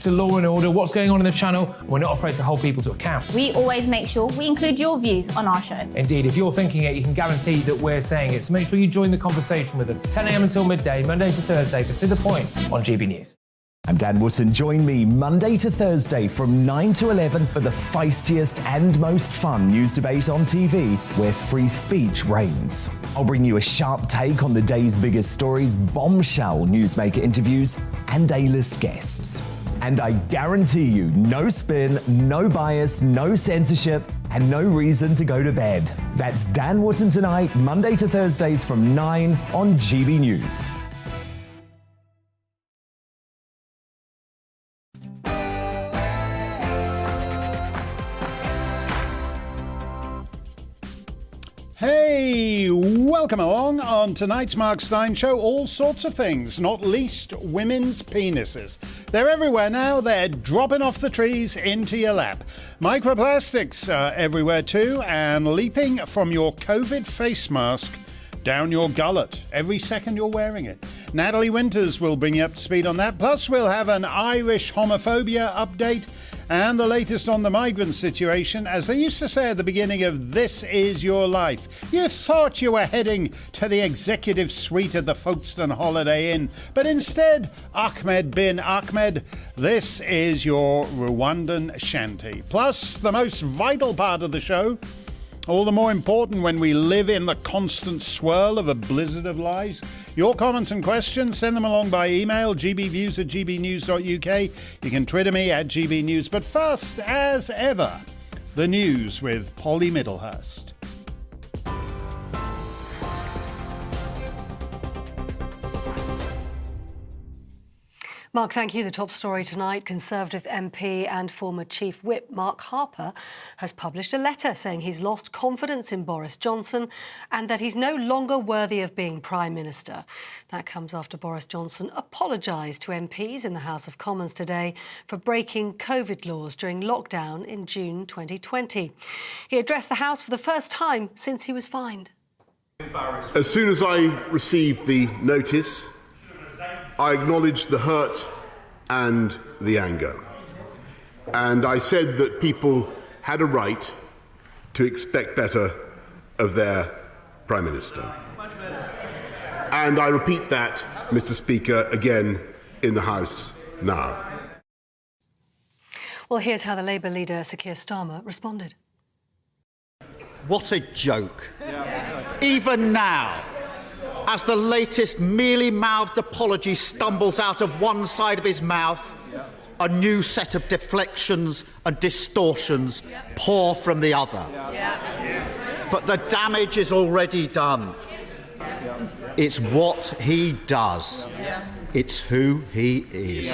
to law and order, what's going on in the channel. We're not afraid to hold people to account. We always make sure we include your views on our show. Indeed, if you're thinking it, you can guarantee that we're saying it. So make sure you join the conversation with us 10 a.m. until midday, Monday to Thursday, for To The Point on GB News. I'm Dan Wootton. Join me Monday to Thursday from 9 to 11 for the feistiest and most fun news debate on TV, where free speech reigns. I'll bring you a sharp take on the day's biggest stories, bombshell newsmaker interviews, and A-list guests. And I guarantee you, no spin, no bias, no censorship, and no reason to go to bed. That's Dan Wootton tonight, Monday to Thursdays from 9 on GB News. Hey, welcome along. On tonight's Mark Steyn show, all sorts of things, not least women's penises. They're everywhere now. They're dropping off the trees into your lap. Microplastics are everywhere too, and leaping from your COVID face mask down your gullet every second you're wearing it. Natalie Winters will bring you up to speed on that. Plus, we'll have an Irish homophobia update and the latest on the migrant situation. As they used to say at the beginning of This Is Your Life, you thought you were heading to the executive suite at the Folkestone Holiday Inn, but instead, Ahmed bin Ahmed, this is your Rwandan shanty. Plus, the most vital part of the show, all the more important when we live in the constant swirl of a blizzard of lies. Your comments and questions, send them along by email, gbviews@gbnews.uk. You can Twitter me at gbnews. But first, as ever, the news with Polly Middlehurst. Mark, thank you. The top story tonight, Conservative MP and former Chief Whip Mark Harper has published a letter saying he's lost confidence in Boris Johnson and that he's no longer worthy of being Prime Minister. That comes after Boris Johnson apologised to MPs in the House of Commons today for breaking COVID laws during lockdown in June 2020. He addressed the House for the first time since he was fined. As soon as I received the notice, I acknowledged the hurt and the anger. And I said that people had a right to expect better of their Prime Minister. And I repeat that, Mr. Speaker, again in the House now. Well, here's how the Labour leader, Sir Keir Starmer, responded. What a joke. Even now, as the latest mealy-mouthed apology stumbles out of one side of his mouth, a new set of deflections and distortions pour from the other. But the damage is already done. It's what he does. It's who he is.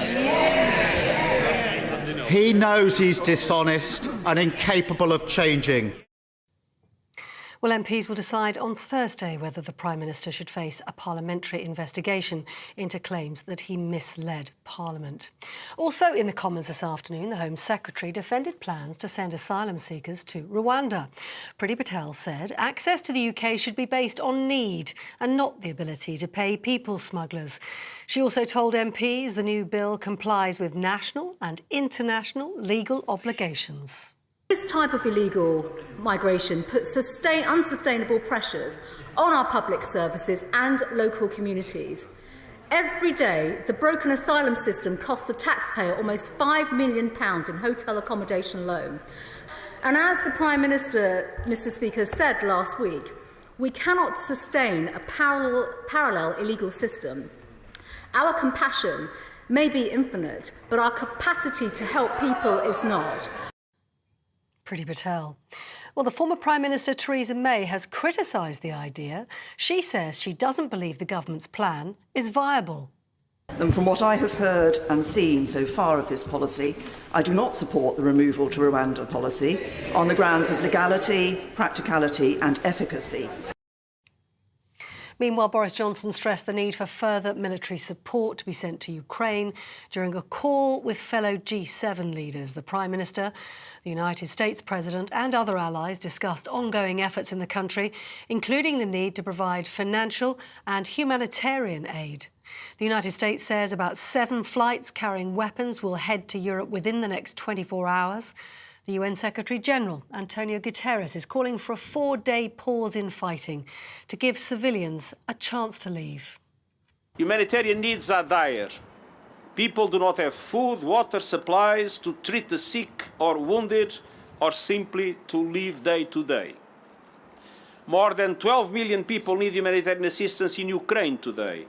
He knows he's dishonest and incapable of changing. Well, MPs will decide on Thursday whether the Prime Minister should face a parliamentary investigation into claims that he misled Parliament. Also in the Commons this afternoon, the Home Secretary defended plans to send asylum seekers to Rwanda. Priti Patel said access to the UK should be based on need and not the ability to pay people smugglers. She also told MPs the new bill complies with national and international legal obligations. This type of illegal migration puts unsustainable pressures on our public services and local communities. Every day, the broken asylum system costs the taxpayer almost £5 million in hotel accommodation alone. And as the Prime Minister, Mr. Speaker, said last week, we cannot sustain a parallel illegal system. Our compassion may be infinite, but our capacity to help people is not. Priti Patel. Well, the former Prime Minister Theresa May has criticised the idea. She says she doesn't believe the government's plan is viable. And from what I have heard and seen so far of this policy, I do not support the removal to Rwanda policy on the grounds of legality, practicality and efficacy. Meanwhile, Boris Johnson stressed the need for further military support to be sent to Ukraine during a call with fellow G7 leaders. The Prime Minister, the United States President and other allies discussed ongoing efforts in the country, including the need to provide financial and humanitarian aid. The United States says about 7 flights carrying weapons will head to Europe within the next 24 hours. The UN Secretary-General, Antonio Guterres, is calling for a 4-day pause in fighting to give civilians a chance to leave. Humanitarian needs are dire. People do not have food, water, supplies to treat the sick or wounded, or simply to live day to day. More than 12 million people need humanitarian assistance in Ukraine today.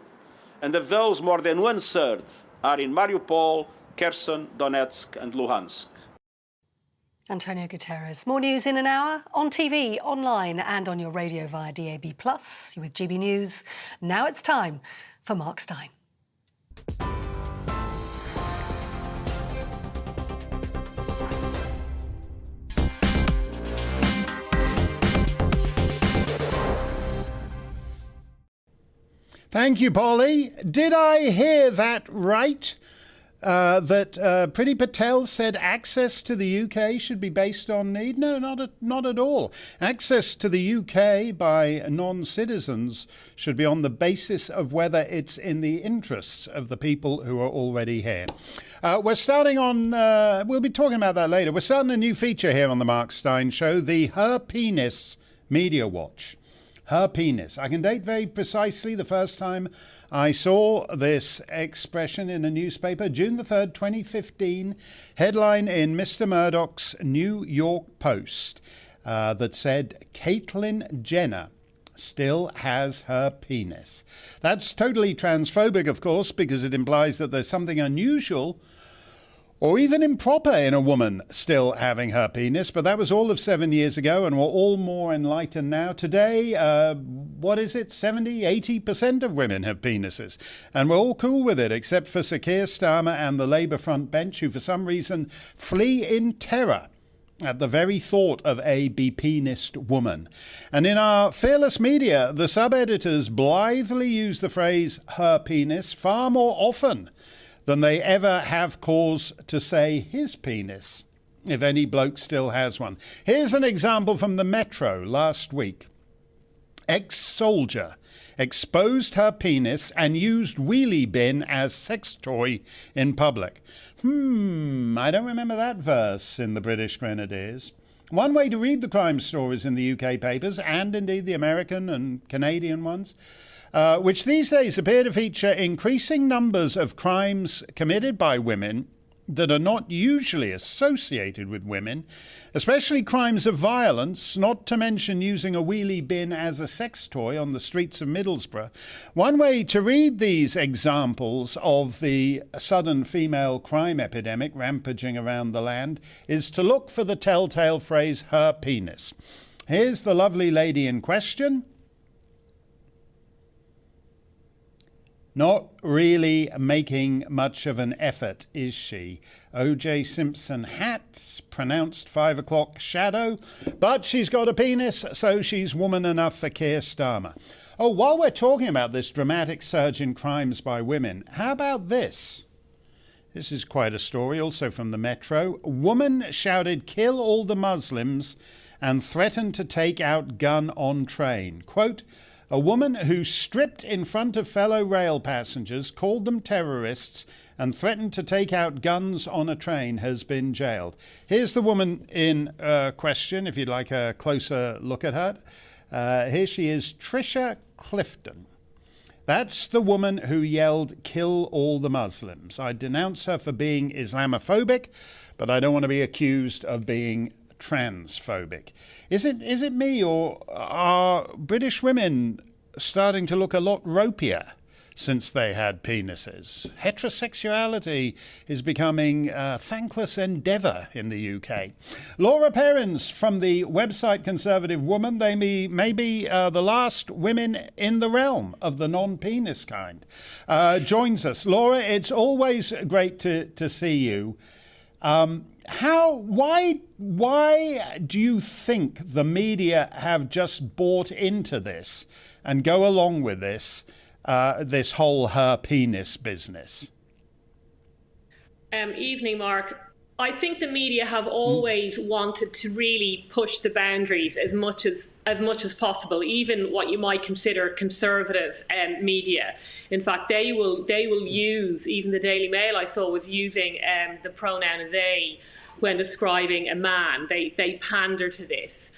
And of those, more than 1/3 are in Mariupol, Kherson, Donetsk and Luhansk. Antonio Guterres. More news in an hour, on TV, online and on your radio via DAB+. You're with GB News. Now it's time for Mark Steyn. Thank you, Polly. Did I hear that right? That Priti Patel said access to the UK should be based on need? No, not at all. Access to the UK by non-citizens should be on the basis of whether it's in the interests of the people who are already here. We're starting on, we'll be talking about that later. We're starting a new feature here on the Mark Steyn Show, the Her Penis Media Watch. Her penis. I can date very precisely the first time I saw this expression in a newspaper, June the 3rd, 2015, headline in Mr. Murdoch's New York Post that said, Caitlyn Jenner still has her penis. That's totally transphobic, of course, because it implies that there's something unusual or even improper in a woman still having her penis, but that was all of 7 years ago, and we're all more enlightened now. Today, 70-80% of women have penises, and we're all cool with it, except for Sir Keir Starmer and the Labour front bench, who for some reason flee in terror at the very thought of a be-penised woman. And in our fearless media, the sub-editors blithely use the phrase her penis far more often than they ever have cause to say his penis, if any bloke still has one. Here's an example from the Metro last week. Ex-soldier exposed her penis and used wheelie bin as sex toy in public. I don't remember that verse in the British Grenadiers. One way to read the crime stories in the UK papers, and indeed the American and Canadian ones, which these days appear to feature increasing numbers of crimes committed by women that are not usually associated with women, especially crimes of violence, not to mention using a wheelie bin as a sex toy on the streets of Middlesbrough. One way to read these examples of the sudden female crime epidemic rampaging around the land is to look for the telltale phrase, her penis. Here's the lovely lady in question. Not really making much of an effort, is she? O.J. Simpson hat, pronounced 5 o'clock shadow, but she's got a penis, so she's woman enough for Keir Starmer. Oh, while we're talking about this dramatic surge in crimes by women, how about this? This is quite a story, also from the Metro. Woman shouted, "Kill all the Muslims," and threatened to take out gun on train. Quote, a woman who stripped in front of fellow rail passengers, called them terrorists, and threatened to take out guns on a train has been jailed. Here's the woman in question, if you'd like a closer look at her. Here she is, Tricia Clifton. That's the woman who yelled, "Kill all the Muslims." I denounce her for being Islamophobic, but I don't want to be accused of being transphobic. Is it me, or are British women starting to look a lot ropier since they had penises? Heterosexuality is becoming a thankless endeavour in the UK. Laura Perrins from the website Conservative Woman, they may be the last women in the realm of the non-penis kind, joins us. Laura, it's always great to see you. Why do you think the media have just bought into this and go along with this whole her penis business? Evening, Mark. I think the media have always wanted to really push the boundaries as much as possible, even what you might consider conservative media. In fact, they will use, even the Daily Mail I saw was using the pronoun they when describing a man. They pander to this.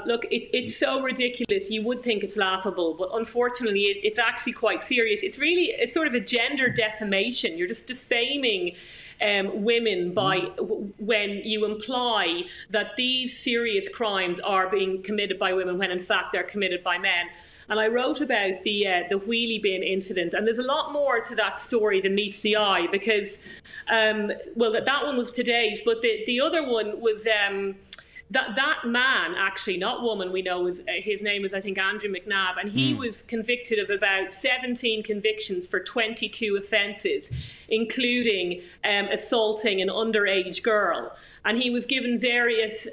Look, it's so ridiculous. You would think it's laughable, but unfortunately, it's actually quite serious. It's sort of a gender defamation. You're just defaming women by when you imply that these serious crimes are being committed by women when in fact they're committed by men. And I wrote about the wheelie bin incident, and there's a lot more to that story than meets the eye because, well, that one was today's, but the other one was that man, actually, not woman, we know his name is, I think, Andrew McNabb, and he was convicted of about 17 convictions for 22 offences, including assaulting an underage girl. And he was given various,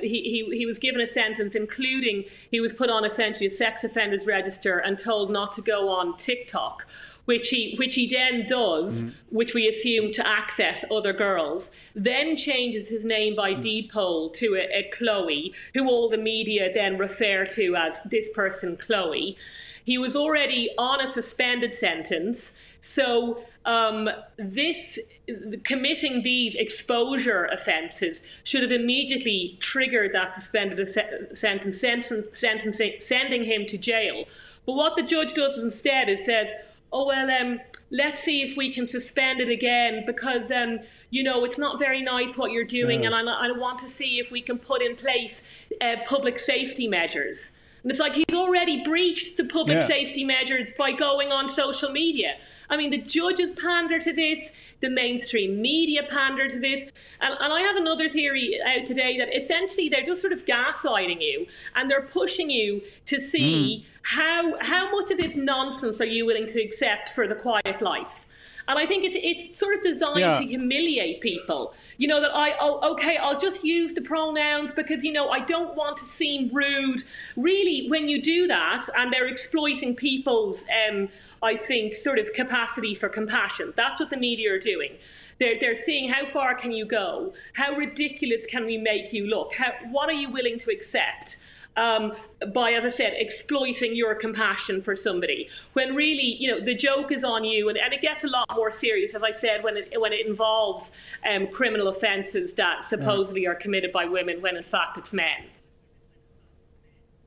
he was given a sentence, including he was put on essentially a sex offenders register and told not to go on TikTok, which he then does, which we assume to access other girls, then changes his name by deed poll to a Chloe, who all the media then refer to as this person Chloe. He was already on a suspended sentence, so committing these exposure offences should have immediately triggered that suspended sentence, sending him to jail. But what the judge does instead is says, oh, well, let's see if we can suspend it again because, you know, it's not very nice what you're doing, and I want to see if we can put in place public safety measures. And it's like he's already breached the public safety measures by going on social media. I mean, the judges pander to this, the mainstream media pander to this. And I have another theory out today that essentially they're just sort of gaslighting you and they're pushing you to see how much of this nonsense are you willing to accept for the quiet life. And I think it's sort of designed to humiliate people. You know, that I'll just use the pronouns because, you know, I don't want to seem rude. Really, when you do that, and they're exploiting people's, I think, sort of capacity for compassion. That's what the media are doing. They're seeing how far can you go? How ridiculous can we make you look? What are you willing to accept? By, as I said, exploiting your compassion for somebody, when really, you know, the joke is on you, and it gets a lot more serious, as I said, when it involves criminal offences that supposedly are committed by women, when in fact it's men.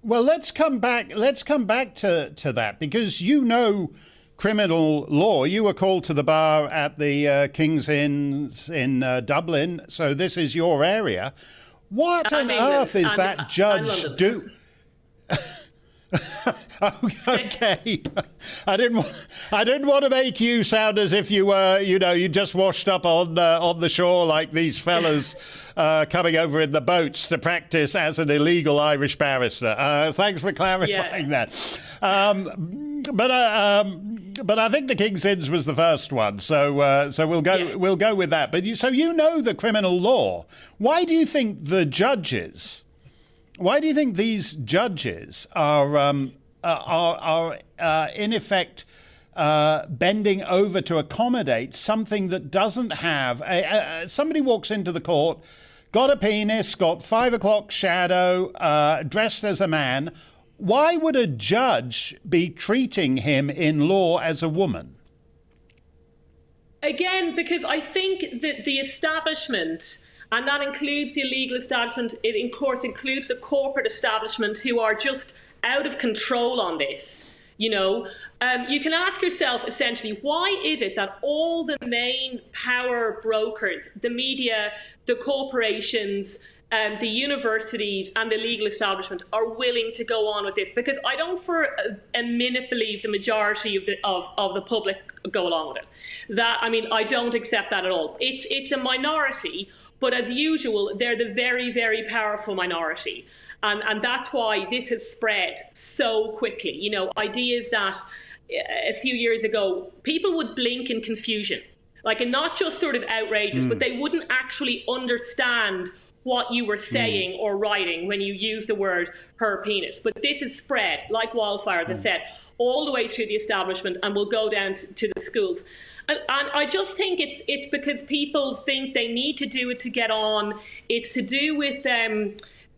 Well, let's come back to that, because you know criminal law. You were called to the bar at the King's Inns in Dublin, so this is your area. What on earth is that judge do? Okay, I didn't want to make you sound as if you were, you know, you just washed up on the shore like these fellas coming over in the boats to practice as an illegal Irish barrister. Thanks for clarifying that. But I think the King's Inns was the first one, so we'll go with that. But you know the criminal law. Why do you think these judges are in effect bending over to accommodate something that doesn't have somebody walks into the court, got a penis, got 5 o'clock shadow, dressed as a man? Why would a judge be treating him in law as a woman? Again, because I think that the establishment, and that includes the illegal establishment, it in course includes the corporate establishment, who are just out of control on this. You know, you can ask yourself essentially, why is it that all the main power brokers, the media, the corporations, the universities and the legal establishment are willing to go on with this? Because I don't for a minute believe the majority of the public go along with it. That, I mean, I don't accept that at all. It's a minority, but as usual, they're the very, very powerful minority. And that's why this has spread so quickly. You know, ideas that a few years ago, people would blink in confusion, like, and not just sort of outrageous, but they wouldn't actually understand what you were saying or writing when you use the word her penis. But this is spread like wildfire, as I said, all the way through the establishment, and will go down to the schools. And I just think it's because people think they need to do it to get on. It's to do with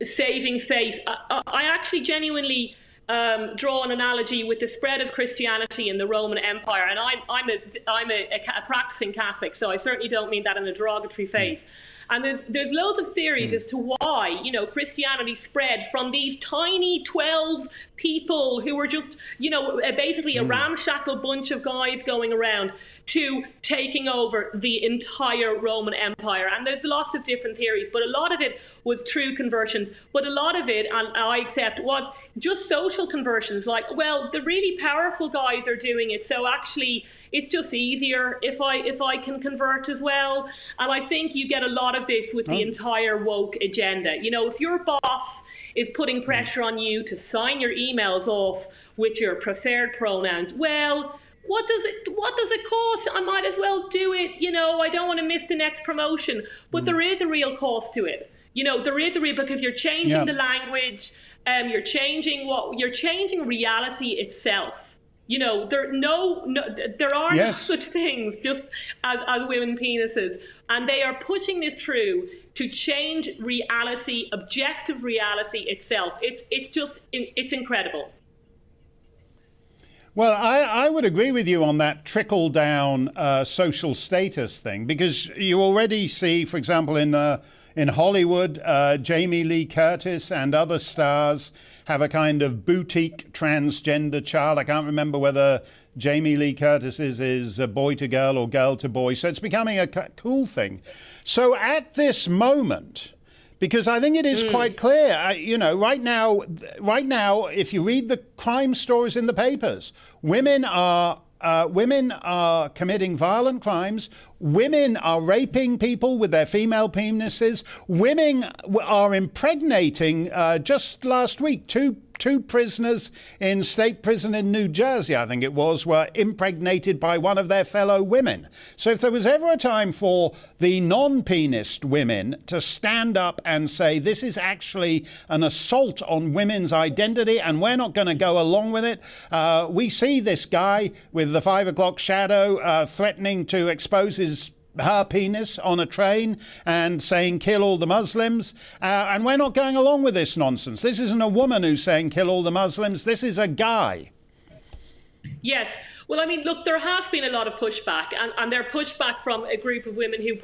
saving face. I actually genuinely draw an analogy with the spread of Christianity in the Roman Empire, and I'm a practicing Catholic, so I certainly don't mean that in a derogatory phase. And there's loads of theories as to why, you know, Christianity spread from these tiny 12 people who were just, you know, basically a ramshackle bunch of guys going around to taking over the entire Roman Empire. And there's lots of different theories, but a lot of it was true conversions. But a lot of it, and I accept, was just social conversions. Like, well, the really powerful guys are doing it, so actually it's just easier if I can convert as well. And I think you get a lot of this with the entire woke agenda. You know, if your boss is putting pressure on you to sign your emails off with your preferred pronouns, well, what does it cost? I might as well do it. You know, I don't want to miss the next promotion. But there is a real cost to it. You know, there is a real, because you're changing the language, you're changing reality itself. You know, there are no such things just as women penises, and they are pushing this through to change reality, objective reality itself. It's incredible. Well, I would agree with you on that trickle-down social status thing, because you already see, for example, in Hollywood, Jamie Lee Curtis and other stars have a kind of boutique transgender child. I can't remember whether Jamie Lee Curtis is a boy to girl or girl to boy. So it's becoming a cool thing. So at this moment, because I think it is quite clear, you know, right now, if you read the crime stories in the papers, women are committing violent crimes. Women are raping people with their female penises. Women are impregnating. Just last week, two prisoners in state prison in New Jersey, I think it was, were impregnated by one of their fellow women. So if there was ever a time for the non-penised women to stand up and say, this is actually an assault on women's identity and we're not going to go along with it, we see this guy with the 5 o'clock shadow threatening to expose her penis on a train and saying kill all the Muslims, and we're not going along with this nonsense. This isn't a woman who's saying kill all the Muslims, this is a guy. Yes. Well, I mean, look, there has been a lot of pushback, and they're pushback from a group of women who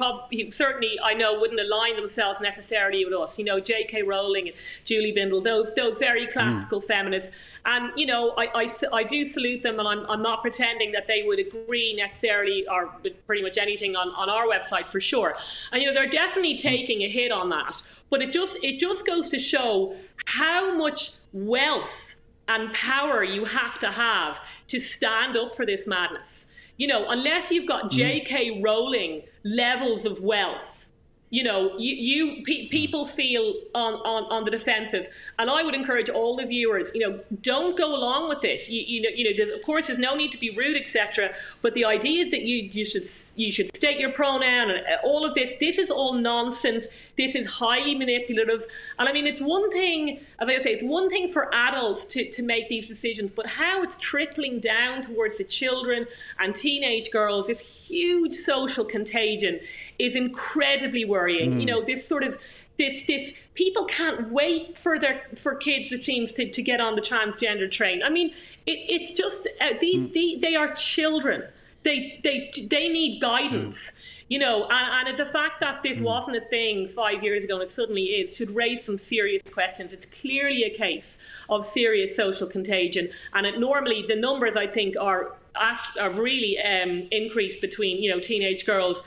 certainly, I know, wouldn't align themselves necessarily with us. You know, J.K. Rowling and Julie Bindel, those very classical feminists. And, you know, I do salute them, and I'm not pretending that they would agree necessarily or with pretty much anything on our website, for sure. And, you know, they're definitely taking a hit on that. But it just goes to show how much wealth and power you have to stand up for this madness. You know, unless you've got J.K. Rowling levels of wealth, you know, people feel on the defensive. And I would encourage all the viewers, you know, don't go along with this. You know, of course, there's no need to be rude, etc. But the idea is that you should state your pronoun and all of this. This is all nonsense. This is highly manipulative. And I mean, it's one thing, as I say, it's one thing for adults to make these decisions, but how it's trickling down towards the children and teenage girls, this huge social contagion, is incredibly worrying. You know, this sort of this people can't wait for kids, it seems, to get on the transgender train. I mean, it's just they are children. They need guidance. You know, and the fact that this wasn't a thing 5 years ago and it suddenly is should raise some serious questions. It's clearly a case of serious social contagion, and normally the numbers, I think, are really increased between, you know, teenage girls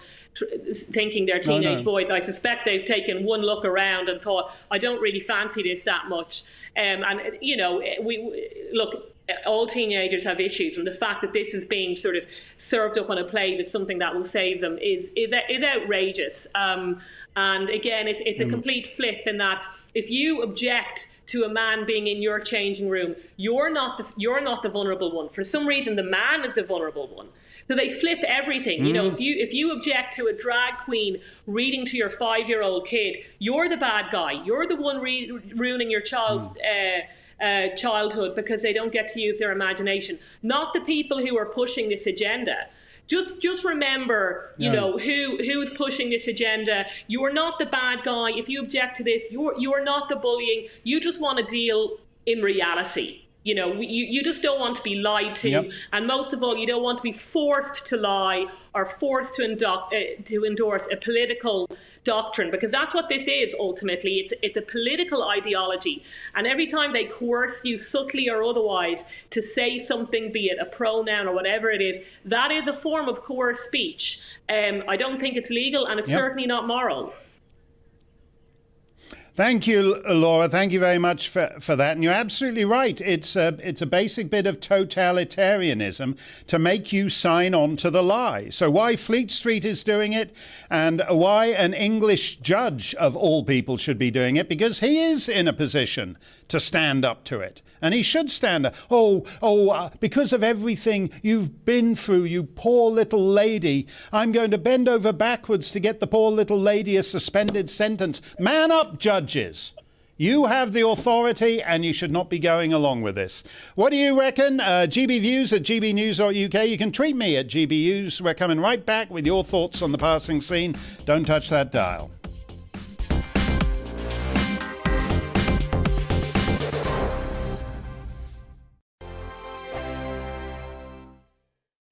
thinking they're teenage boys. I suspect they've taken one look around and thought, I don't really fancy this that much. And, you know, look, all teenagers have issues, and the fact that this is being sort of served up on a plate as something that will save them is outrageous. And again, it's a complete flip in that if you object to a man being in your changing room, you're not the vulnerable one. For some reason, the man is the vulnerable one. So they flip everything. You know, if you object to a drag queen reading to your 5-year-old kid, you're the bad guy. You're the one ruining your child's childhood because they don't get to use their imagination. Not the people who are pushing this agenda. Just remember, you know, who's pushing this agenda. You are not the bad guy. If you object to this, you are not the bullying. You just want to deal in reality. You know, you just don't want to be lied to, and most of all, you don't want to be forced to lie or forced to endorse a political doctrine, because that's what this is ultimately. It's a political ideology, and every time they coerce you subtly or otherwise to say something, be it a pronoun or whatever it is, that is a form of coerced speech. I don't think it's legal, and it's certainly not moral. Thank you, Laura. Thank you very much for that. And you're absolutely right. It's a basic bit of totalitarianism to make you sign on to the lie. So why Fleet Street is doing it, and why an English judge of all people should be doing it, because he is in a position to stand up to it. And he should stand up. Because of everything you've been through, you poor little lady, I'm going to bend over backwards to get the poor little lady a suspended sentence. Man up, judges. You have the authority, and you should not be going along with this. What do you reckon? GBViews at GBnews.uk. You can tweet me at GBnews. We're coming right back with your thoughts on the passing scene. Don't touch that dial.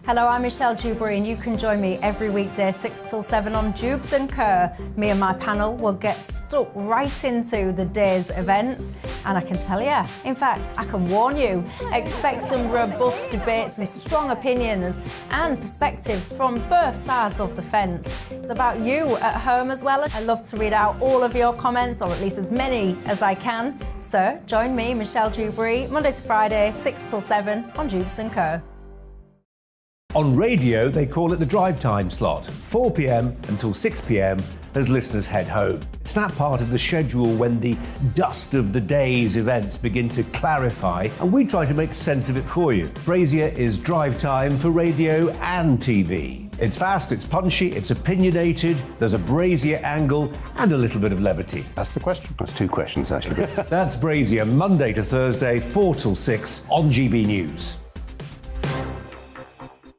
Hello, I'm Michelle Dewberry, and you can join me every weekday 6 till 7 on Jubes and Kerr. Me and my panel will get stuck right into the day's events, and I can tell you, in fact, I can warn you, expect some robust debates, some strong opinions and perspectives from both sides of the fence. It's about you at home as well. I love to read out all of your comments, or at least as many as I can. So join me, Michelle Dewberry, Monday to Friday, 6 till 7 on Jubes and Kerr. On radio, they call it the drive time slot, 4 p.m. until 6 p.m. as listeners head home. It's that part of the schedule when the dust of the day's events begin to clarify, and we try to make sense of it for you. Brazier is drive time for radio and TV. It's fast, it's punchy, it's opinionated, there's a Brazier angle and a little bit of levity. That's the question. That's two questions, actually. That's Brazier, Monday to Thursday, 4 till 6 on GB News.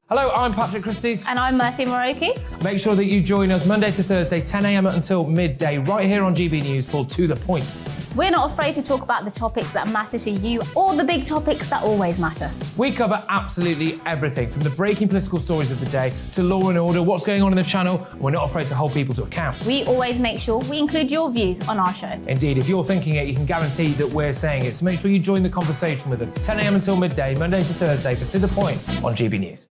Hello, I'm Patrick Christie's. And I'm Mercy Moroki. Make sure that you join us Monday to Thursday, 10 a.m. until midday, right here on GB News for To The Point. We're not afraid to talk about the topics that matter to you, or the big topics that always matter. We cover absolutely everything, from the breaking political stories of the day to law and order, what's going on in the channel. We're not afraid to hold people to account. We always make sure we include your views on our show. Indeed, if you're thinking it, you can guarantee that we're saying it. So make sure you join the conversation with us, 10 a.m. until midday, Monday to Thursday, for To The Point on GB News.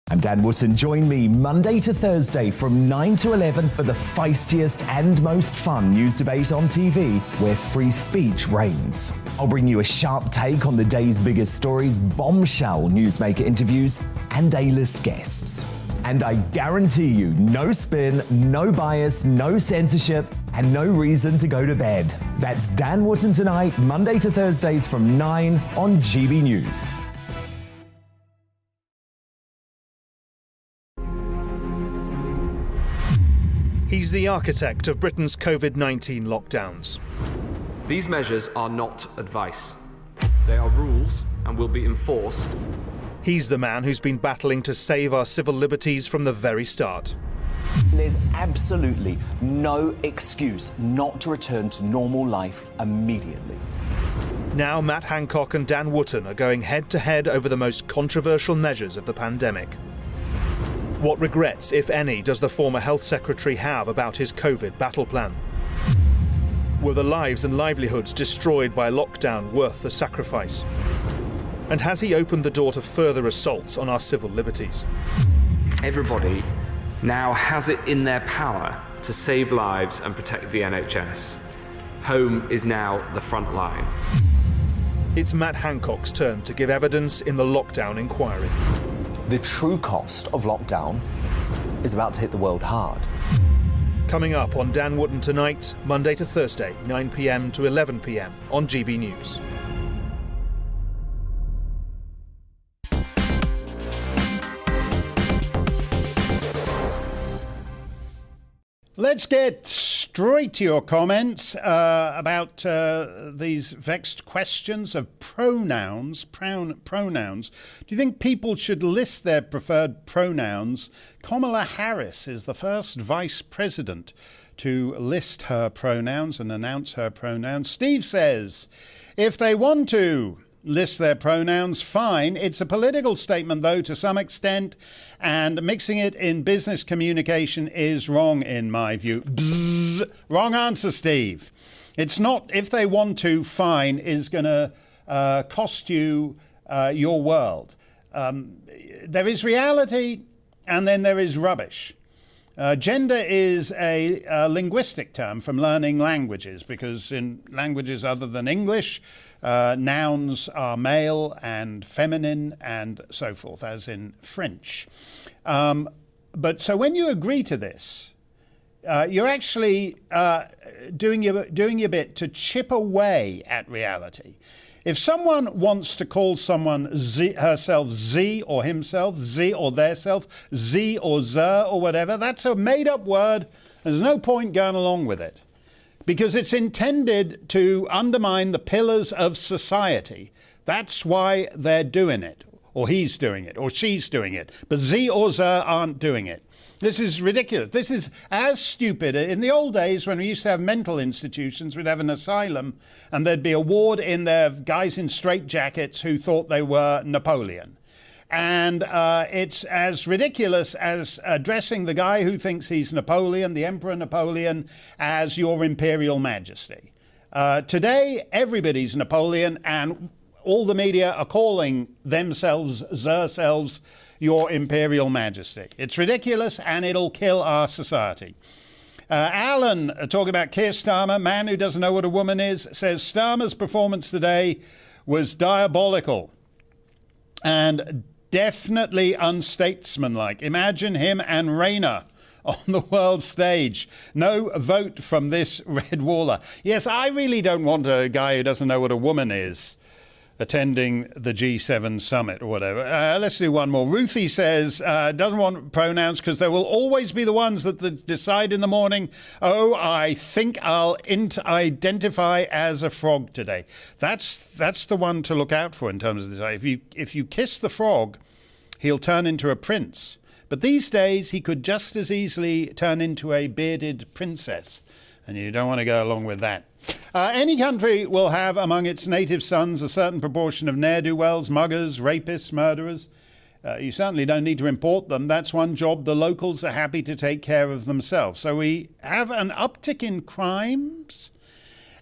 I'm Dan Wootton. Join me Monday to Thursday from 9 to 11 for the feistiest and most fun news debate on TV, where free speech reigns. I'll bring you a sharp take on the day's biggest stories, bombshell newsmaker interviews, and A-list guests. And I guarantee you, no spin, no bias, no censorship, and no reason to go to bed. That's Dan Wootton tonight, Monday to Thursdays from 9 on GB News. He's the architect of Britain's COVID-19 lockdowns. These measures are not advice. They are rules and will be enforced. He's the man who's been battling to save our civil liberties from the very start. There's absolutely no excuse not to return to normal life immediately. Now Matt Hancock and Dan Wootton are going head-to-head over the most controversial measures of the pandemic. What regrets, if any, does the former Health Secretary have about his COVID battle plan? Were the lives and livelihoods destroyed by lockdown worth the sacrifice? And has he opened the door to further assaults on our civil liberties? Everybody now has it in their power to save lives and protect the NHS. Home is now the front line. It's Matt Hancock's turn to give evidence in the lockdown inquiry. The true cost of lockdown is about to hit the world hard. Coming up on Dan Wootton Tonight, Monday to Thursday, 9 p.m. to 11 p.m. on GB News. let's get straight to your comments about these vexed questions of pronouns. Pronouns. Do you think people should list their preferred pronouns? Kamala Harris is the first vice president to list her pronouns and announce her pronouns. Steve says, if they want to list their pronouns, fine. It's a political statement, though, to some extent, and mixing it in business communication is wrong, in my view. Bzzz. Wrong answer, Steve. It's not, if they want to, fine, is going to cost you your world. There is reality, and then there is rubbish. Gender is a linguistic term from learning languages, because in languages other than English, nouns are male and feminine and so forth, as in French. But so when you agree to this, you're actually doing your bit to chip away at reality. If someone wants to call someone herself Z or himself, Z or theirself, Z or Zer or whatever, that's a made-up word. There's no point going along with it, because it's intended to undermine the pillars of society. That's why they're doing it, or he's doing it, or she's doing it. But Z or Zer aren't doing it. This is ridiculous. This is as stupid. In the old days, when we used to have mental institutions, we'd have an asylum, and there'd be a ward in there of guys in straitjackets who thought they were Napoleon. And it's as ridiculous as addressing the guy who thinks he's Napoleon, the Emperor Napoleon, as your Imperial Majesty. Today, everybody's Napoleon, and all the media are calling themselves, theirselves, your Imperial Majesty. It's ridiculous, and it'll kill our society. Alan, talking about Keir Starmer, man who doesn't know what a woman is, says Starmer's performance today was diabolical and definitely unstatesmanlike. Imagine him and Rayner on the world stage. No vote from this red waller. Yes, I really don't want a guy who doesn't know what a woman is attending the G7 summit or whatever. Let's do one more. Ruthie says, doesn't want pronouns because there will always be the ones that decide in the morning, oh, I think I'll identify as a frog today. That's the one to look out for in terms of this. If you kiss the frog, he'll turn into a prince. But these days, he could just as easily turn into a bearded princess. And you don't want to go along with that. Any country will have among its native sons a certain proportion of ne'er-do-wells, muggers, rapists, murderers. You certainly don't need to import them. That's one job the locals are happy to take care of themselves. So we have an uptick in crimes.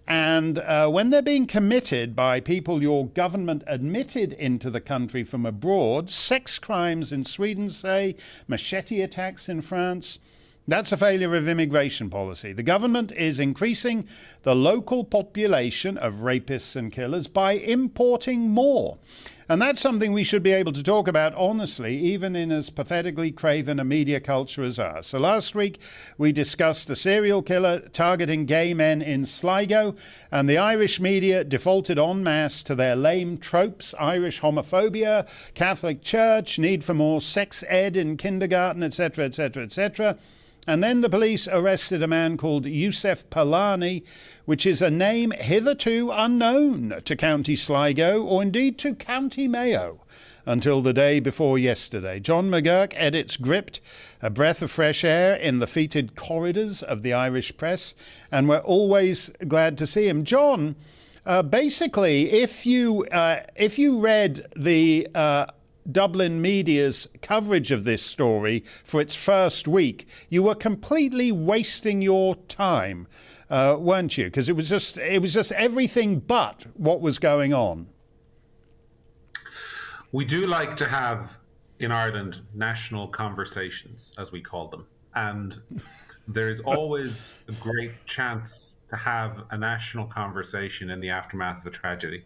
And when they're being committed by people your government admitted into the country from abroad, sex crimes in Sweden, say, machete attacks in France, that's a failure of immigration policy. The government is increasing the local population of rapists and killers by importing more. And that's something we should be able to talk about honestly, even in as pathetically craven a media culture as ours. So last week, we discussed a serial killer targeting gay men in Sligo, and the Irish media defaulted en masse to their lame tropes: Irish homophobia, Catholic Church, need for more sex ed in kindergarten, etc., etc., etc. And then the police arrested a man called Youssef Palani, which is a name hitherto unknown to County Sligo or indeed to County Mayo until the day before yesterday. John McGurk edits Gripped, a breath of fresh air in the fetid corridors of the Irish press, and we're always glad to see him. John, basically, if you read the Dublin media's coverage of this story for its first week, you were completely wasting your time, weren't you? Because it was just everything but what was going on. We do like to have in Ireland national conversations, as we call them, and there's always a great chance to have a national conversation in the aftermath of a tragedy.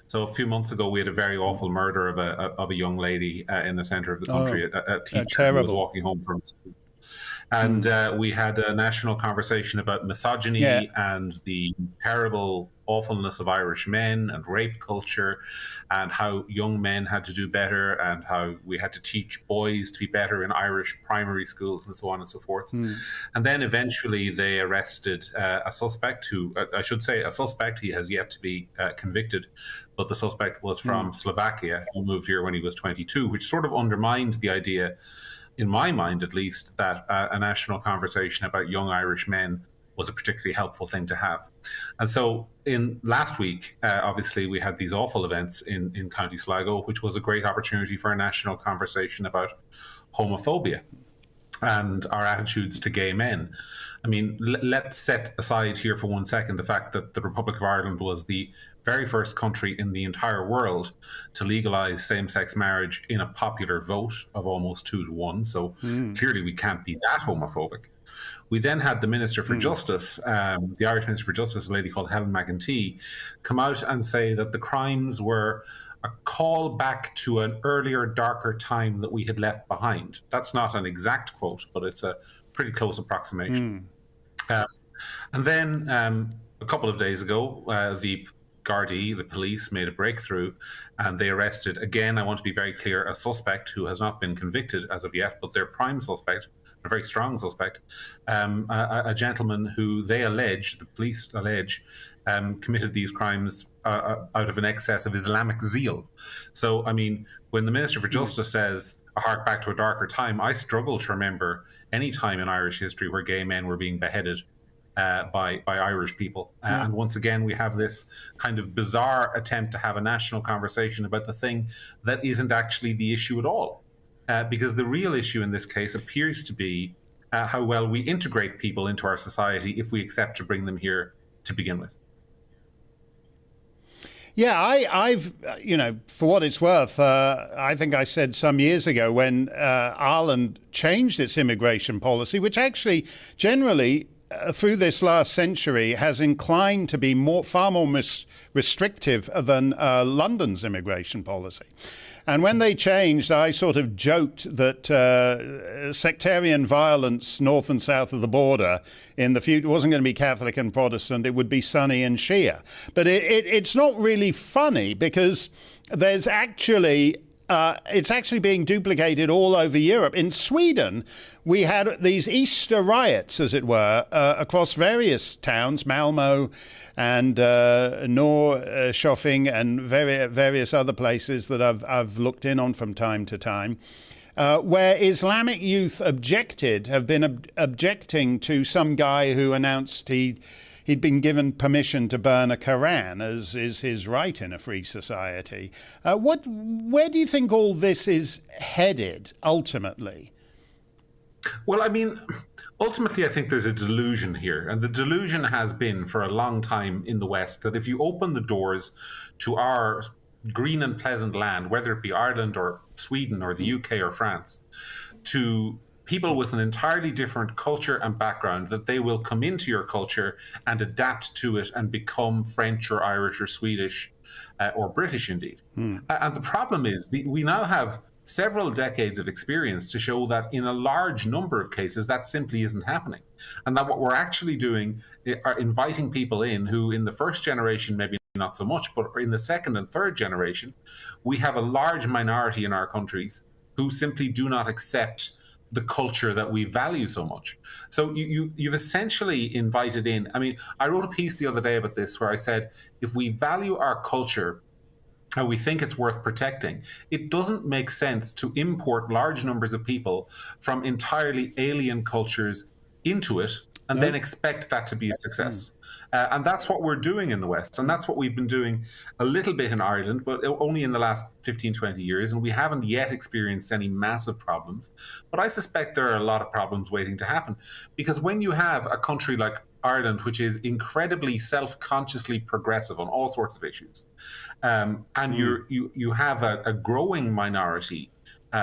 So a few months ago, we had a very awful murder of a young lady in the centre of the country, a teacher who was walking home from school. And we had a national conversation about misogyny and the terrible awfulness of Irish men and rape culture, and how young men had to do better, and how we had to teach boys to be better in Irish primary schools, and so on and so forth. And then eventually they arrested a suspect who, I should say a suspect, he has yet to be convicted, but the suspect was from Slovakia, who moved here when he was 22, which sort of undermined the idea, in my mind at least, that a national conversation about young Irish men was a particularly helpful thing to have. And so in last week, obviously, we had these awful events in County Sligo, which was a great opportunity for a national conversation about homophobia and our attitudes to gay men. I mean, let's set aside here for 1 second the fact that the Republic of Ireland was the very first country in the entire world to legalise same-sex marriage in a popular vote of almost 2-1. So clearly we can't be that homophobic. We then had the Minister for Justice, the Irish Minister for Justice, a lady called Helen McEntee, come out and say that the crimes were a call back to an earlier, darker time that we had left behind. That's not an exact quote, but it's a pretty close approximation. And then a couple of days ago, the Gardaí, the police, made a breakthrough and they arrested, again, I want to be very clear, a suspect who has not been convicted as of yet, but their prime suspect, a very strong suspect, a gentleman who they allege, the police allege, committed these crimes out of an excess of Islamic zeal. So, I mean, when the Minister for Justice says, a hark back to a darker time, I struggle to remember any time in Irish history where gay men were being beheaded by Irish people. And once again, we have this kind of bizarre attempt to have a national conversation about the thing that isn't actually the issue at all. Because the real issue in this case appears to be how well we integrate people into our society if we accept to bring them here to begin with. Yeah, I've, you know, for what it's worth, I think I said some years ago when Ireland changed its immigration policy, which actually generally through this last century has inclined to be far more restrictive than London's immigration policy. And when they changed, I sort of joked that sectarian violence north and south of the border in the future wasn't going to be Catholic and Protestant, it would be Sunni and Shia. But it's not really funny because there's actually it's actually being duplicated all over Europe. In Sweden, we had these Easter riots, as it were, across various towns, Malmö and Norrköping and various other places that I've looked in on from time to time, where Islamic youth have been objecting to some guy who announced he'd been given permission to burn a Quran, as is his right in a free society. Where do you think all this is headed, ultimately? Well, I mean, ultimately, I think there's a delusion here. And the delusion has been for a long time in the West that if you open the doors to our green and pleasant land, whether it be Ireland or Sweden or the UK or France, to people with an entirely different culture and background, that they will come into your culture and adapt to it and become French or Irish or Swedish or British indeed. And the problem is we now have several decades of experience to show that in a large number of cases that simply isn't happening, and that what we're actually doing are inviting people in who in the first generation maybe not so much, but in the second and third generation we have a large minority in our countries who simply do not accept the culture that we value so much. So you've essentially invited in, I mean, I wrote a piece the other day about this where I said, if we value our culture and we think it's worth protecting, it doesn't make sense to import large numbers of people from entirely alien cultures into it and then expect that to be a success. And that's what we're doing in the West. And that's what we've been doing a little bit in Ireland, but only in the last 15, 20 years. And we haven't yet experienced any massive problems. But I suspect there are a lot of problems waiting to happen. Because when you have a country like Ireland, which is incredibly self-consciously progressive on all sorts of issues, and you have a growing minority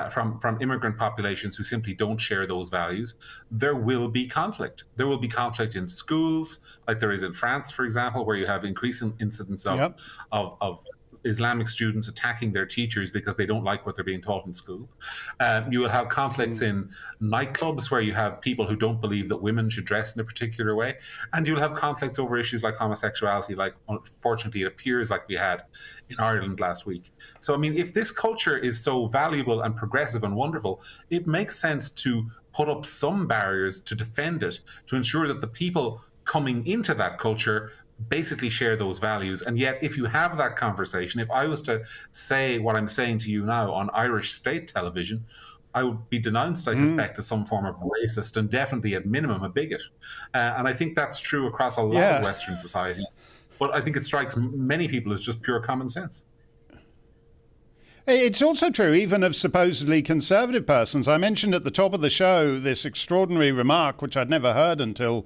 from immigrant populations who simply don't share those values, there will be conflict. There will be conflict in schools, like there is in France, for example, where you have increasing incidents of Islamic students attacking their teachers because they don't like what they're being taught in school. You will have conflicts in nightclubs where you have people who don't believe that women should dress in a particular way. And you'll have conflicts over issues like homosexuality, like unfortunately it appears like we had in Ireland last week. So, I mean, if this culture is so valuable and progressive and wonderful, it makes sense to put up some barriers to defend it, to ensure that the people coming into that culture basically share those values. And yet, if you have that conversation, if I was to say what I'm saying to you now on Irish state television, I would be denounced, I suspect, as some form of racist and definitely at minimum a bigot. And I think that's true across a lot of Western societies. But I think it strikes many people as just pure common sense. It's also true even of supposedly conservative persons. I mentioned at the top of the show this extraordinary remark, which I'd never heard until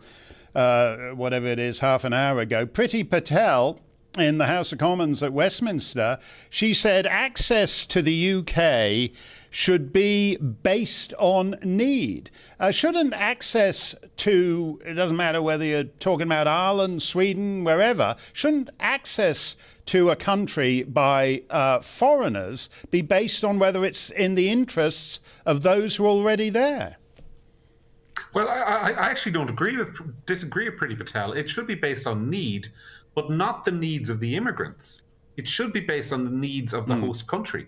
whatever it is, half an hour ago. Priti Patel in the House of Commons at Westminster, she said access to the UK should be based on need. Shouldn't access to, it doesn't matter whether you're talking about Ireland, Sweden, wherever, shouldn't access to a country by foreigners be based on whether it's in the interests of those who are already there? Well, I actually disagree with Priti Patel. It should be based on need, but not the needs of the immigrants. It should be based on the needs of the host country.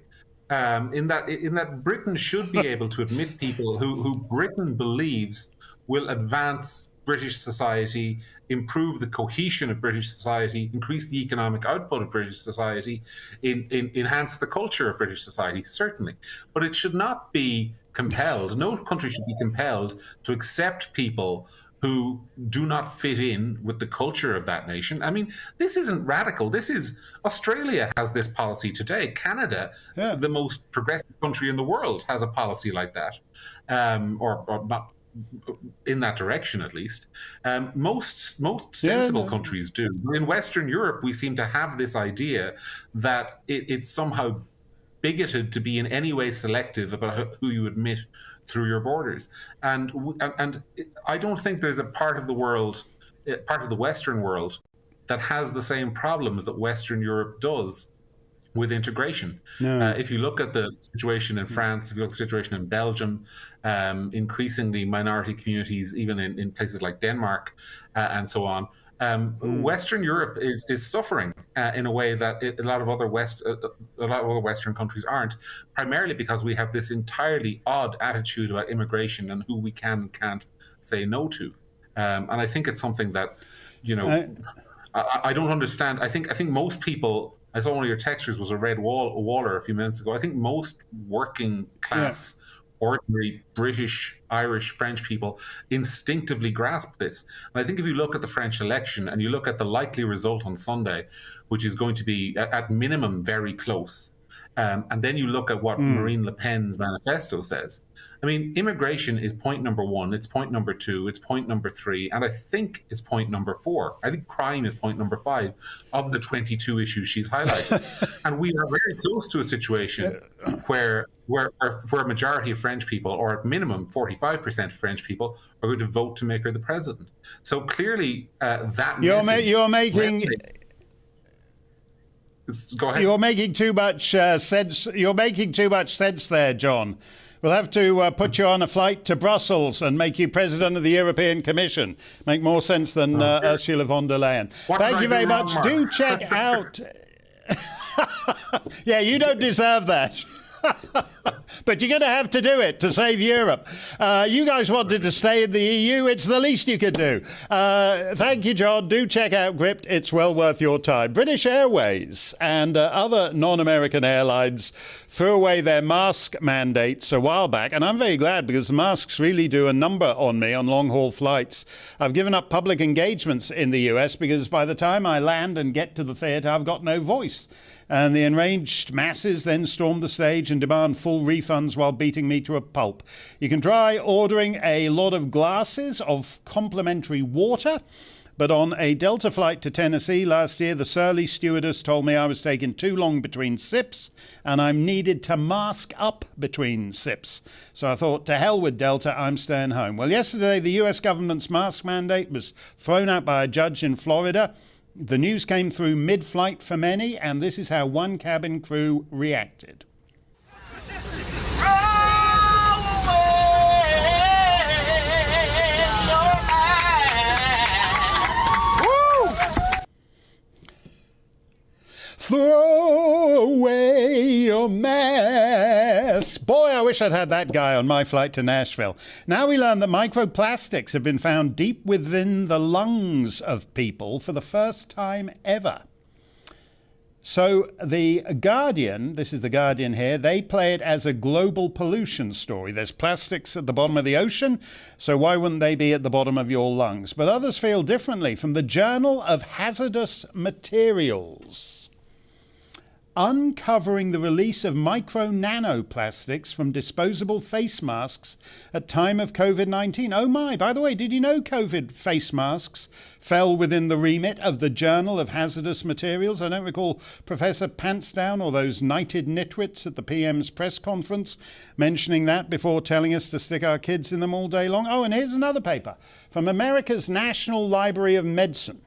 In that Britain should be able to admit people who Britain believes will advance British society, improve the cohesion of British society, increase the economic output of British society, enhance the culture of British society, certainly. But it should not be compelled. No country should be compelled to accept people who do not fit in with the culture of that nation. I mean, this isn't radical. Australia has this policy today. Canada, the most progressive country in the world, has a policy like that, or not in that direction at least. Most sensible countries do. In Western Europe, we seem to have this idea that it's somehow bigoted to be in any way selective about who you admit through your borders. And I don't think there's a part of the world, part of the Western world, that has the same problems that Western Europe does with integration. No. If you look at the situation in France, if you look at the situation in Belgium, increasingly minority communities, even in places like Denmark and so on, Western Europe is suffering in a way that a lot of other Western countries aren't, primarily because we have this entirely odd attitude about immigration and who we can and can't say no to. And I think it's something that, I don't understand. I think most people, I saw one of your texters was a Red Waller a few minutes ago. I think most working class, ordinary British, Irish, French people instinctively grasp this. And I think if you look at the French election and you look at the likely result on Sunday, which is going to be at minimum very close, and then you look at what Marine Le Pen's manifesto says. I mean, immigration is point number one, it's point number two, it's point number three, and I think it's point number four. I think crime is point number 5 of the 22 issues she's highlighted. And we are very close to a situation where a majority of French people, or at minimum 45% of French people, are going to vote to make her the president. So clearly that you're making... Go ahead. You're making too much sense. You're making too much sense there, John. We'll have to put you on a flight to Brussels and make you president of the European Commission. Make more sense than Ursula von der Leyen. Thank you very much. Mark? Do check out... Yeah, you don't deserve that. But you're going to have to do it to save Europe. You guys wanted to stay in the EU. It's the least you could do. Thank you, John. Do check out Gript. It's well worth your time. British Airways and other non-American airlines threw away their mask mandates a while back. And I'm very glad, because the masks really do a number on me on long-haul flights. I've given up public engagements in the US because by the time I land and get to the theatre, I've got no voice. And the enraged masses then storm the stage and demand full refunds while beating me to a pulp. You can try ordering a lot of glasses of complimentary water. But on a Delta flight to Tennessee last year, the surly stewardess told me I was taking too long between sips and I'm needed to mask up between sips. So I thought, to hell with Delta, I'm staying home. Well, yesterday, the US government's mask mandate was thrown out by a judge in Florida. The news came through mid-flight for many, and this is how one cabin crew reacted. Throw away your mask. Boy, I wish I'd had that guy on my flight to Nashville. Now we learn that microplastics have been found deep within the lungs of people for the first time ever. So the Guardian, this is the Guardian here, they play it as a global pollution story. There's plastics at the bottom of the ocean, so why wouldn't they be at the bottom of your lungs? But others feel differently. From the Journal of Hazardous Materials, uncovering the release of micro-nanoplastics from disposable face masks at time of COVID-19. Oh my, by the way, did you know COVID face masks fell within the remit of the Journal of Hazardous Materials? I don't recall Professor Pantsdown or those knighted nitwits at the PM's press conference mentioning that before telling us to stick our kids in them all day long. Oh, and here's another paper from America's National Library of Medicine.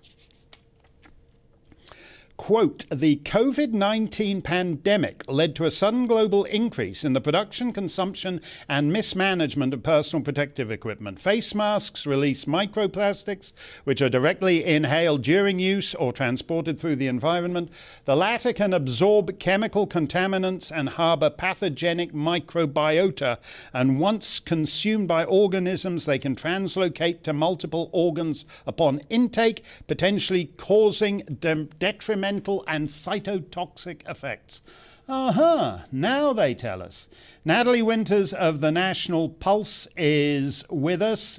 Quote, the COVID-19 pandemic led to a sudden global increase in the production, consumption and mismanagement of personal protective equipment. Face masks release microplastics, which are directly inhaled during use or transported through the environment. The latter can absorb chemical contaminants and harbor pathogenic microbiota, and once consumed by organisms, they can translocate to multiple organs upon intake, potentially causing detrimental and cytotoxic effects. Now they tell us. Natalie Winters of the National Pulse is with us.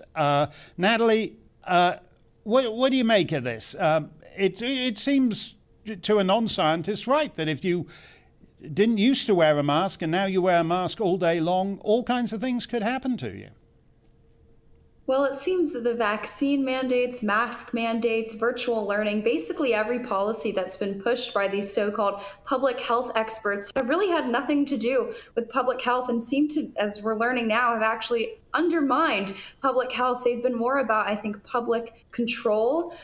Natalie, what do you make of this? It seems to a non-scientist right that if you didn't used to wear a mask and now you wear a mask all day long, all kinds of things could happen to you. Well, it seems that the vaccine mandates, mask mandates, virtual learning, basically every policy that's been pushed by these so-called public health experts have really had nothing to do with public health and seem to, as we're learning now, have actually undermined public health. They've been more about, I think, public control,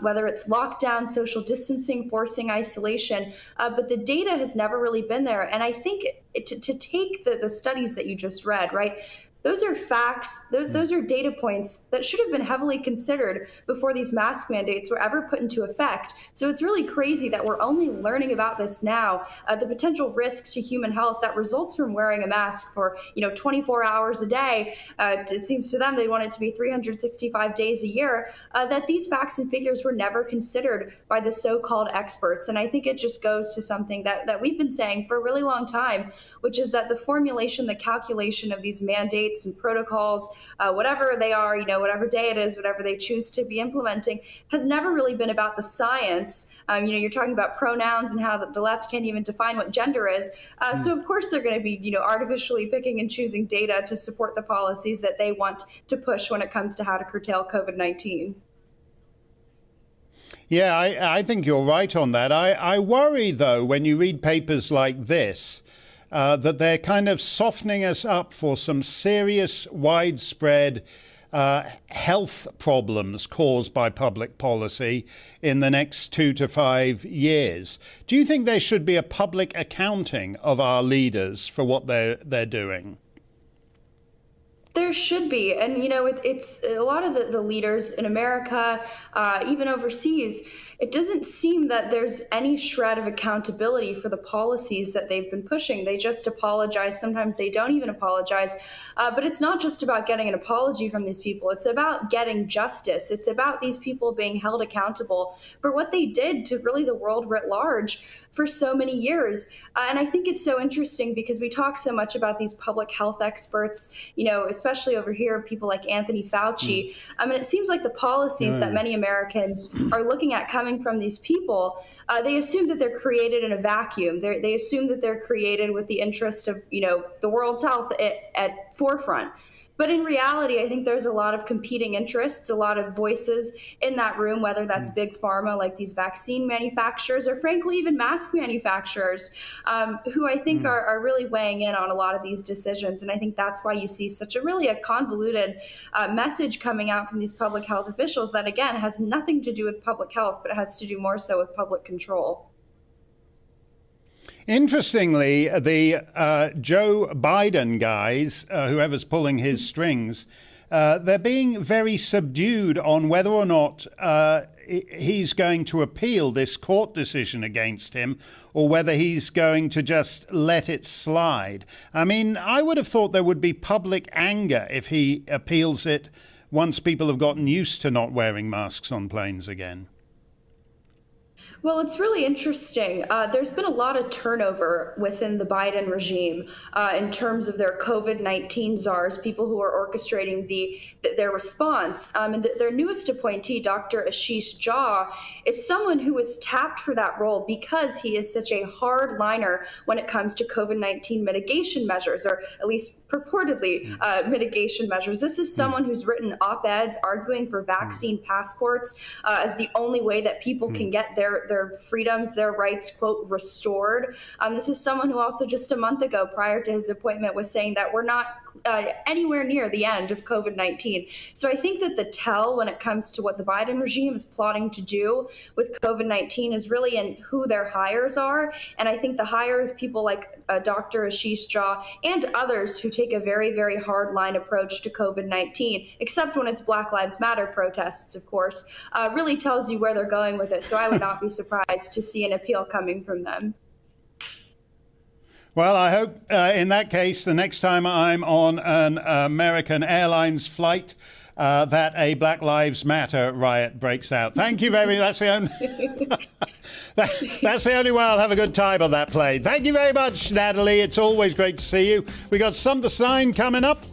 whether it's lockdown, social distancing, forcing isolation, but the data has never really been there. And I think to take the studies that you just read, right, those are facts, those are data points that should have been heavily considered before these mask mandates were ever put into effect. So it's really crazy that we're only learning about this now, the potential risks to human health that results from wearing a mask for 24 hours a day. It seems to them they want it to be 365 days a year, that these facts and figures were never considered by the so-called experts. And I think it just goes to something that we've been saying for a really long time, which is that the formulation, the calculation of these mandates and protocols, whatever they are, whatever day it is, whatever they choose to be implementing, has never really been about the science. You're talking about pronouns and how the left can't even define what gender is. So of course they're going to be, artificially picking and choosing data to support the policies that they want to push when it comes to how to curtail COVID-19. Yeah, I think you're right on that. I worry, though, when you read papers like this, that they're kind of softening us up for some serious, widespread health problems caused by public policy in the next 2 to 5 years. Do you think there should be a public accounting of our leaders for what they're doing? There should be. And, it's a lot of the leaders in America, even overseas, it doesn't seem that there's any shred of accountability for the policies that they've been pushing. They just apologize. Sometimes they don't even apologize. But it's not just about getting an apology from these people. It's about getting justice. It's about these people being held accountable for what they did to really the world writ large for so many years. And I think it's so interesting because we talk so much about these public health experts, especially over here, people like Anthony Fauci. I mean, it seems like the policies that many Americans are looking at coming from these people, they assume that they're created in a vacuum. They assume that they're created with the interest of, the world's health at forefront. But in reality, I think there's a lot of competing interests, a lot of voices in that room, whether that's big pharma like these vaccine manufacturers or frankly even mask manufacturers, who I think are really weighing in on a lot of these decisions. And I think that's why you see such a convoluted message coming out from these public health officials that, again, has nothing to do with public health, but it has to do more so with public control. Interestingly, the Joe Biden guys, whoever's pulling his strings, they're being very subdued on whether or not he's going to appeal this court decision against him or whether he's going to just let it slide. I mean, I would have thought there would be public anger if he appeals it once people have gotten used to not wearing masks on planes again. Well, it's really interesting. There's been a lot of turnover within the Biden regime in terms of their COVID-19 czars, people who are orchestrating their response. And their newest appointee, Dr. Ashish Jha, is someone who was tapped for that role because he is such a hardliner when it comes to COVID-19 mitigation measures, or at least purportedly mitigation measures. This is someone who's written op-eds arguing for vaccine passports as the only way that people can get their freedoms, their rights, quote, restored. This is someone who also just a month ago, prior to his appointment, was saying that we're not anywhere near the end of COVID-19. So I think that the tell when it comes to what the Biden regime is plotting to do with COVID-19 is really in who their hires are. And I think the hire of people like Dr. Ashish Jha and others who take a very, very hard line approach to COVID-19, except when it's Black Lives Matter protests, of course, really tells you where they're going with it. So I would not be surprised to see an appeal coming from them. Well, I hope in that case, the next time I'm on an American Airlines flight, that a Black Lives Matter riot breaks out. Thank you very much. That's the only, that's the only way I'll have a good time on that plane. Thank you very much, Natalie. It's always great to see you. We got Sumter Stein coming up.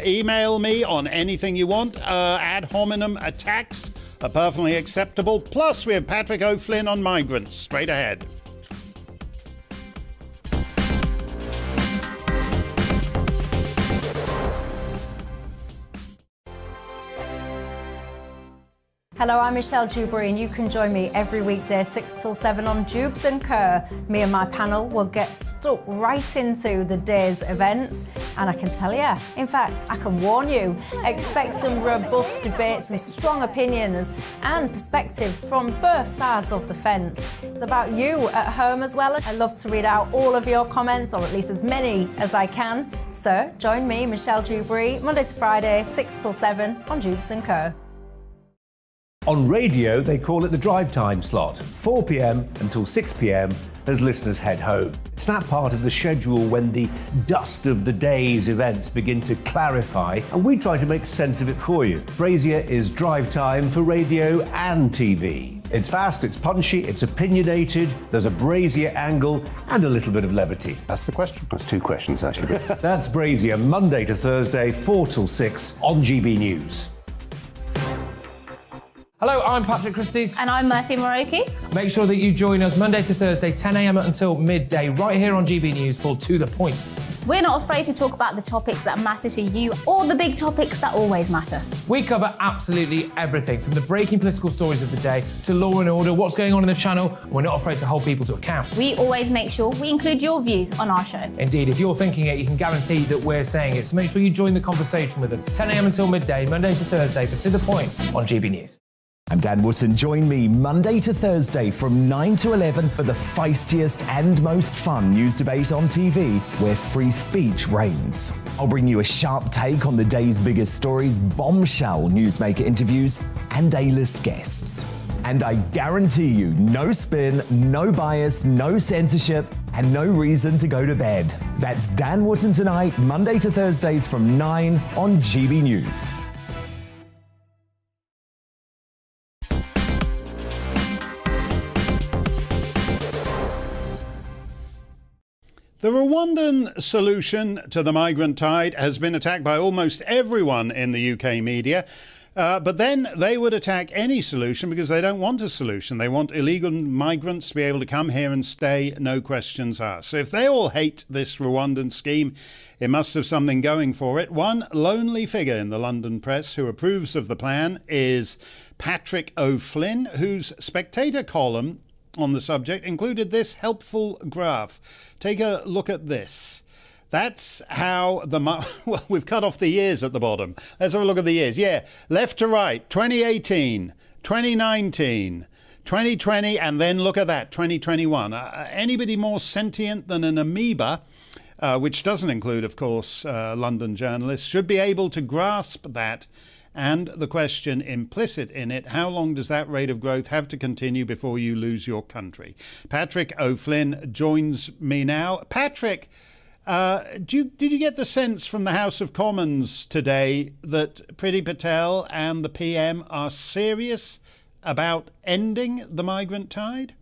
Email me on anything you want. Ad hominem attacks are perfectly acceptable. Plus, we have Patrick O'Flynn on migrants. Straight ahead. Hello, I'm Michelle Dewberry, and you can join me every weekday 6 till 7 on Jubes and Kerr. Me and my panel will get stuck right into the day's events, and I can tell you, in fact, I can warn you, expect some robust debates, some strong opinions and perspectives from both sides of the fence. It's about you at home as well. I love to read out all of your comments, or at least as many as I can. So join me, Michelle Dewberry, Monday to Friday, 6 till 7 on Jubes and Kerr. On radio, they call it the drive time slot, 4 p.m. until 6 p.m. as listeners head home. It's that part of the schedule when the dust of the day's events begin to clarify, and we try to make sense of it for you. Brazier is drive time for radio and TV. It's fast, it's punchy, it's opinionated, there's a Brazier angle and a little bit of levity. That's the question. That's two questions, actually. That's Brazier, Monday to Thursday, 4 till 6 on GB News. Hello, I'm Patrick Christie's. And I'm Mercy Moroki. Make sure that you join us Monday to Thursday, 10 a.m. until midday, right here on GB News for To The Point. We're not afraid to talk about the topics that matter to you, or the big topics that always matter. We cover absolutely everything, from the breaking political stories of the day to law and order, what's going on in the channel. We're not afraid to hold people to account. We always make sure we include your views on our show. Indeed, if you're thinking it, you can guarantee that we're saying it. So make sure you join the conversation with us, 10 a.m. until midday, Monday to Thursday, for To The Point on GB News. I'm Dan Wootton. Join me Monday to Thursday from 9 to 11 for the feistiest and most fun news debate on TV, where free speech reigns. I'll bring you a sharp take on the day's biggest stories, bombshell newsmaker interviews, and A-list guests. And I guarantee you, no spin, no bias, no censorship, and no reason to go to bed. That's Dan Wootton Tonight, Monday to Thursdays from 9 on GB News. The Rwandan solution to the migrant tide has been attacked by almost everyone in the UK media. But then they would attack any solution because they don't want a solution. They want illegal migrants to be able to come here and stay, no questions asked. So if they all hate this Rwandan scheme, it must have something going for it. One lonely figure in the London press who approves of the plan is Patrick O'Flynn, whose Spectator column on the subject included this helpful graph. Take a look at this. That's how well, we've cut off the years at the bottom. Let's have a look at the years. Yeah, left to right, 2018, 2019, 2020, and then look at that, 2021. Anybody more sentient than an amoeba, which doesn't include, of course, London journalists, should be able to grasp that. And the question implicit in it, how long does that rate of growth have to continue before you lose your country? Patrick O'Flynn joins me now. Patrick, did you get the sense from the House of Commons today that Priti Patel and the PM are serious about ending the migrant tide?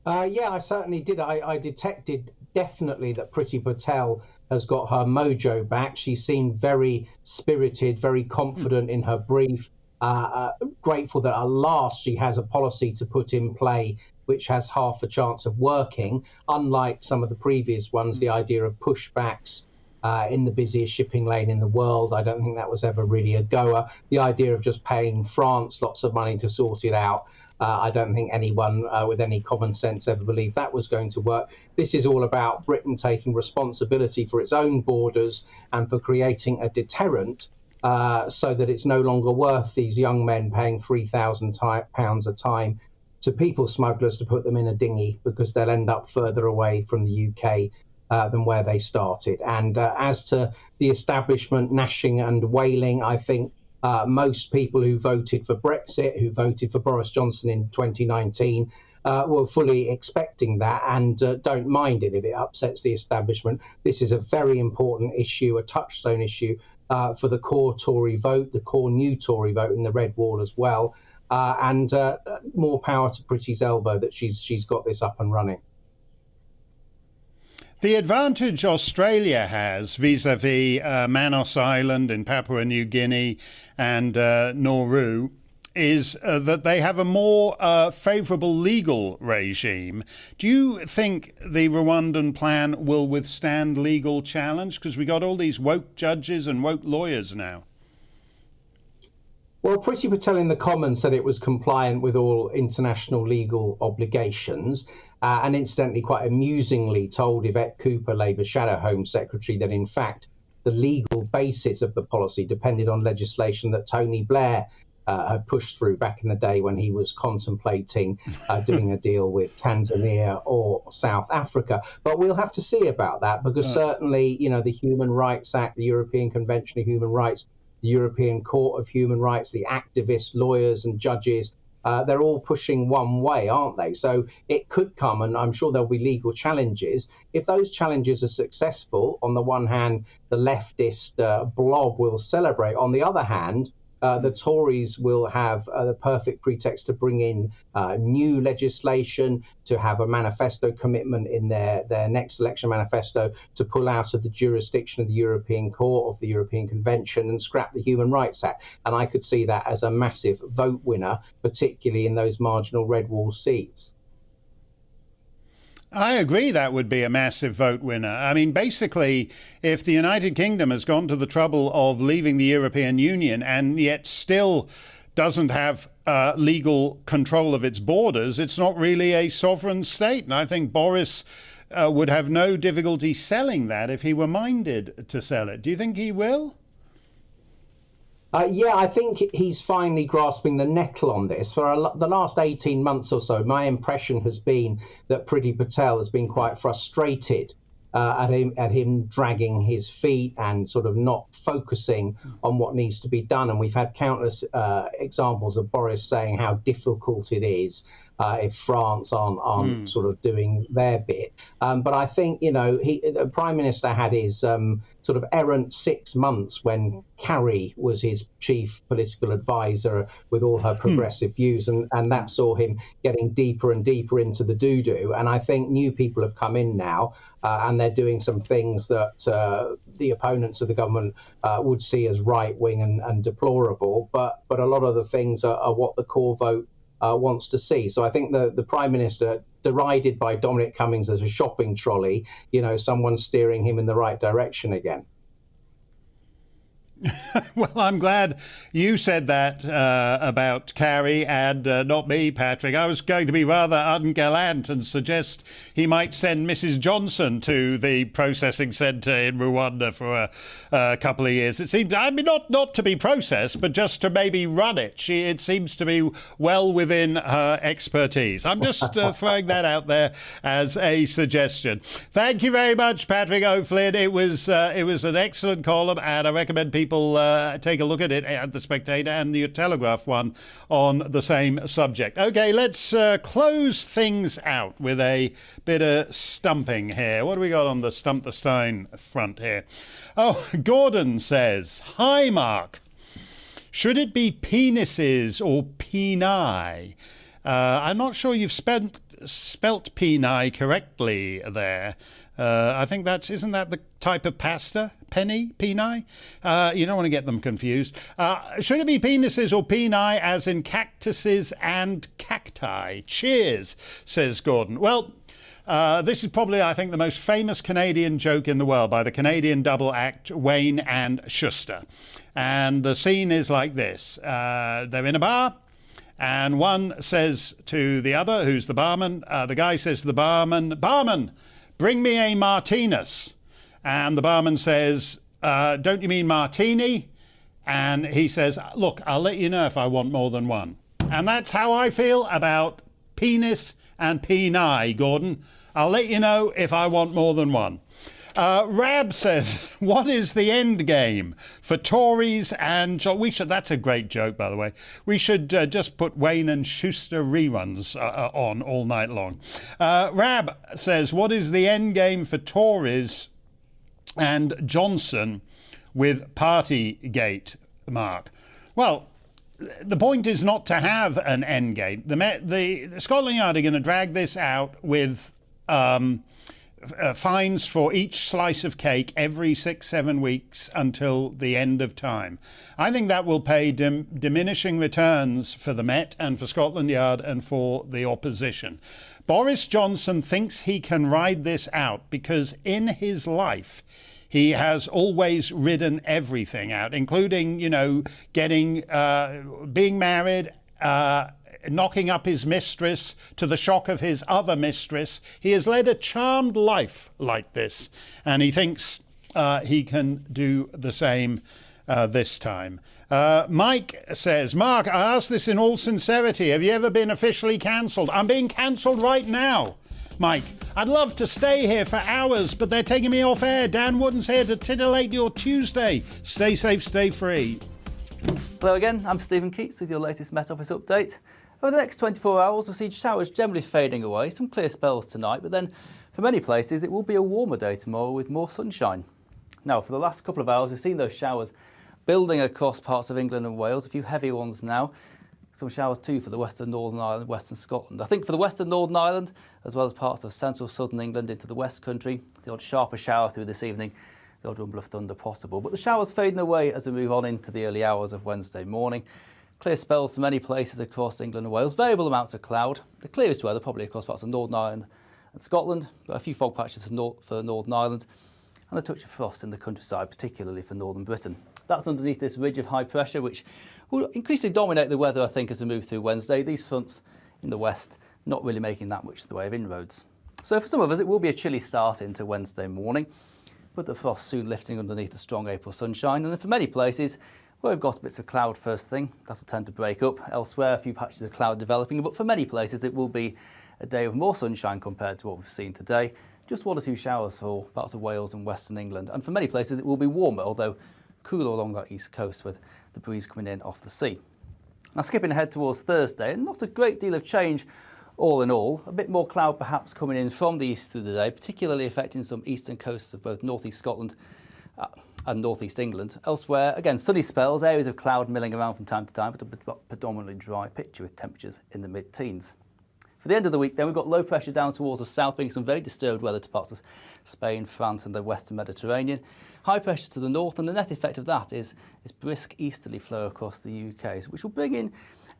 Yeah, I certainly did. I detected definitely that Priti Patel has got her mojo back. She seemed very spirited, very confident in her brief, grateful that at last she has a policy to put in play which has half a chance of working, unlike some of the previous ones, the idea of pushbacks in the busiest shipping lane in the world. I don't think that was ever really a goer. The idea of just paying France lots of money to sort it out, I don't think anyone with any common sense ever believed that was going to work. This is all about Britain taking responsibility for its own borders and for creating a deterrent so that it's no longer worth these young men paying £3,000 a time to people smugglers to put them in a dinghy because they'll end up further away from the UK than where they started. And as to the establishment gnashing and wailing, I think most people who voted for Brexit, who voted for Boris Johnson in 2019, were fully expecting that and don't mind it if it upsets the establishment. This is a very important issue, a touchstone issue for the core Tory vote, the core new Tory vote in the Red Wall as well. And more power to Priti's elbow that she's got this up and running. The advantage Australia has vis-à-vis Manus Island in Papua New Guinea and Nauru is that they have a more favourable legal regime. Do you think the Rwandan plan will withstand legal challenge? Because we got all these woke judges and woke lawyers now. Well, Priti Patel in the Commons said it was compliant with all international legal obligations, and incidentally, quite amusingly, told Yvette Cooper, Labour Shadow Home Secretary, that in fact the legal basis of the policy depended on legislation that Tony Blair had pushed through back in the day when he was contemplating doing a deal with Tanzania or South Africa. But we'll have to see about that because certainly, you know, the Human Rights Act, the European Convention of Human Rights, the European Court of Human Rights, the activists, lawyers and judges, they're all pushing one way, aren't they? So it could come, and I'm sure there'll be legal challenges. If those challenges are successful, on the one hand, the leftist blob will celebrate. On the other hand, the Tories will have the perfect pretext to bring in new legislation, to have a manifesto commitment in their next election manifesto to pull out of the jurisdiction of the European Court, of the European Convention, and scrap the Human Rights Act. And I could see that as a massive vote winner, particularly in those marginal red wall seats. I agree that would be a massive vote winner. I mean, basically, if the United Kingdom has gone to the trouble of leaving the European Union and yet still doesn't have legal control of its borders, it's not really a sovereign state. And I think Boris would have no difficulty selling that if he were minded to sell it. Do you think he will? Yeah, I think he's finally grasping the nettle on this. For the last 18 months or so, my impression has been that Priti Patel has been quite frustrated at him dragging his feet and sort of not focusing on what needs to be done. And we've had countless examples of Boris saying how difficult it is if France aren't sort of doing their bit. But I think, you know, the Prime Minister had his sort of errant 6 months when Carrie was his chief political advisor with all her progressive views, and that saw him getting deeper and deeper into the doo-doo. And I think new people have come in now, and they're doing some things that the opponents of the government would see as right-wing and deplorable, but a lot of the things are what the core vote wants to see. So I think the Prime Minister, derided by Dominic Cummings as a shopping trolley, someone steering him in the right direction again. Well, I'm glad you said that about Carrie and not me, Patrick. I was going to be rather ungallant and suggest he might send Mrs. Johnson to the processing centre in Rwanda for a couple of years. It seems, I mean, not to be processed, but just to maybe run it. It seems to be well within her expertise. I'm just throwing that out there as a suggestion. Thank you very much, Patrick O'Flynn. It was an excellent column, and I recommend people take a look at it at The Spectator and the Telegraph one on the same subject. OK, let's close things out with a bit of stumping here. What do we got on the Stump the Steyn front here? Oh, Gordon says, "Hi, Mark. Should it be penises or peni? I'm not sure you've spelt peni correctly there. I think isn't that the type of pasta? Peni? You don't want to get them confused. Should it be penises or peni, as in cactuses and cacti? Cheers," says Gordon. Well, this is probably, I think, the most famous Canadian joke in the world by the Canadian double act Wayne and Schuster. And the scene is like this. They're in a bar, and one says to the other, who's the barman, the guy says to the barman, "Barman, bring me a Martinez." And the barman says, "Don't you mean martini?" And he says, "Look, I'll let you know if I want more than one." And that's how I feel about penis and peni, Gordon. I'll let you know if I want more than one. Rab says, "What is the end game for Tories and..." That's a great joke, by the way. We should just put Wayne and Schuster reruns on all night long. Rab says, "What is the end game for Tories and Johnson with Partygate, Mark?" Well, the point is not to have an end game. The Scotland Yard are going to drag this out with fines for each slice of cake every 6-7 weeks until the end of time. I think that will pay diminishing returns for the Met and for Scotland Yard and for the opposition. Boris Johnson thinks he can ride this out because in his life he has always ridden everything out, including, being married, knocking up his mistress to the shock of his other mistress. He has led a charmed life like this, and he thinks he can do the same this time. Mike says, "Mark, I ask this in all sincerity. Have you ever been officially cancelled?" I'm being cancelled right now, Mike. I'd love to stay here for hours, but they're taking me off air. Dan Wooden's here to titillate your Tuesday. Stay safe, stay free. Hello again, I'm Stephen Keats with your latest Met Office update. Over the next 24 hours, we'll see showers generally fading away, some clear spells tonight, but then for many places it will be a warmer day tomorrow with more sunshine. Now, for the last couple of hours, we've seen those showers building across parts of England and Wales, a few heavy ones now. Some showers too for the western Northern Ireland, western Scotland. I think for the western Northern Ireland, as well as parts of central southern England into the West Country, the odd sharper shower through this evening, the odd rumble of thunder possible. But the showers fading away as we move on into the early hours of Wednesday morning. Clear spells to many places across England and Wales, variable amounts of cloud. The clearest weather probably across parts of Northern Ireland and Scotland, but a few fog patches for Northern Ireland, and a touch of frost in the countryside, particularly for Northern Britain. That's underneath this ridge of high pressure, which will increasingly dominate the weather, I think, as we move through Wednesday. These fronts in the west not really making that much in the way of inroads. So for some of us, it will be a chilly start into Wednesday morning, but the frost soon lifting underneath the strong April sunshine. And then for many places, where we've got bits of cloud first thing, that'll tend to break up. Elsewhere, a few patches of cloud developing, but for many places, it will be a day of more sunshine compared to what we've seen today. Just 1 or 2 showers for parts of Wales and Western England. And for many places, it will be warmer, although cooler along that east coast with the breeze coming in off the sea. Now, skipping ahead towards Thursday, and not a great deal of change all in all. A bit more cloud perhaps coming in from the east through the day, particularly affecting some eastern coasts of both northeast Scotland and northeast England. Elsewhere, again, sunny spells, areas of cloud milling around from time to time, but a predominantly dry picture with temperatures in the mid-teens. For the end of the week, then, we've got low pressure down towards the south, bringing some very disturbed weather to parts of Spain, France and the western Mediterranean. High pressure to the north, and the net effect of that is brisk easterly flow across the UK, which will bring in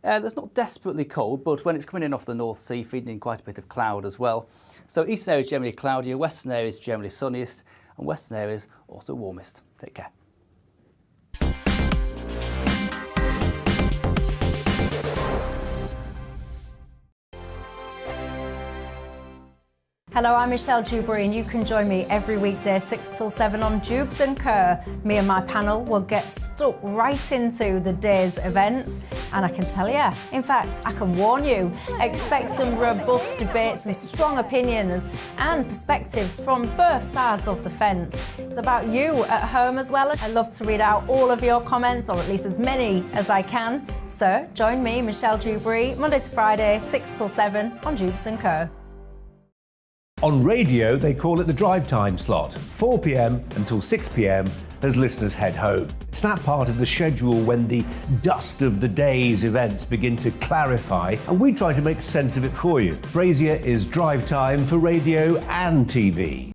air that's not desperately cold, but when it's coming in off the North Sea, feeding in quite a bit of cloud as well. So eastern areas generally cloudier, western areas generally sunniest, and western areas also warmest. Take care. Hello, I'm Michelle Dewberry, and you can join me every weekday 6 till 7 on Jubes and Kerr. Me and my panel will get stuck right into the day's events, and I can tell you, in fact, I can warn you, expect some robust debate, some strong opinions and perspectives from both sides of the fence. It's about you at home as well. I love to read out all of your comments, or at least as many as I can. So join me, Michelle Dewberry, Monday to Friday, 6 till 7 on Jubes and Kerr. On radio, they call it the drive time slot, 4 p.m. until 6 p.m. as listeners head home. It's that part of the schedule when the dust of the day's events begin to clarify, and we try to make sense of it for you. Brazier is drive time for radio and TV.